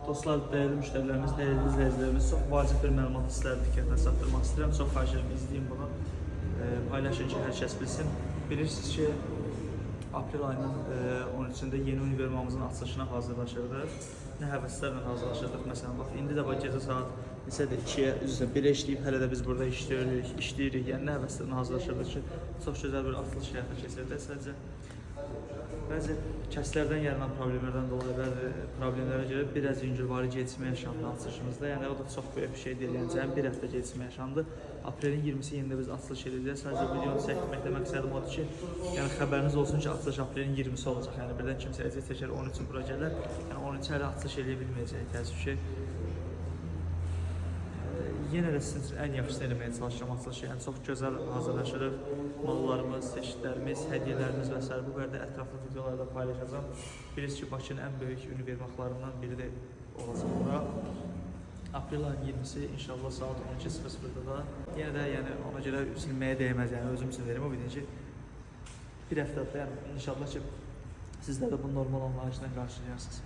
Dostlar, dəyərli müştərilərimiz, dəyərli izləyicilərimiz, çox vacib bir məlumat istəyirəm, diqqətinə çatdırmaq istəyirəm. Çox xahiş edirəm, izləyin bunu, paylaşın ki, hər kəs bilsin. Bilirsiniz ki, aprel ayının 13-də yeni univermamızın açılışına hazırlaşırdıq. Nə həvəslərlə hazırlaşırdıq. Məsələn, bax, indi də gecə saat neçədir, 2-yə, üzrə 1-ə işləyib, hələ də biz burada işləyirik. Yəni, nə həvəslərlə hazırlaşırdıq ki, çox gözəl bir açılış həyata keçirdək. Sadəcə bəzi kəslərdən yaranan problemlərdən dolayı, bəzi problemlərə görə biraz yüngülvari gecikmə yaşandı açılışımızda. Yəni, o da çox böyük bir şey deyil. Yəni, cəmi bir həftə gecikmə yaşandı. Aprelin 20-si yenində biz açılış edəcəyik. Sadəcə videonu çəkməkdə məqsədim odur ki, yəni xəbəriniz olsun ki, açılış aprelin 20-si olacaq. Yəni, birdən kimsə əziyyət çəkər, 13-ün bura gələr. Yəni, 13-ü hələ açılış edə bilməyəcək, təəssüf ki. Yenə də sizin üçün ən yaxşısını eləməyə çalışacağım açılışı. Yəni, çox gözəl hazırlaşırıq. Mallarımız, çeşidlərimiz, hədiyyələrimiz və s. Bu qədər ətraflı videolarda paylaşacağım. Bilirsiniz ki, Bakının ən böyük univermaqlarından biri də olacaq bura. Aprel ayının 20-si inşallah saat 12:00-da da. Yenə də yəni, ona görə silməyə dəyməz. Yəni, özüm üçün verim o video ki, bir həftədə yəni, inşallah ki, sizlər də bu normal anlayışla qarşılayarsınız.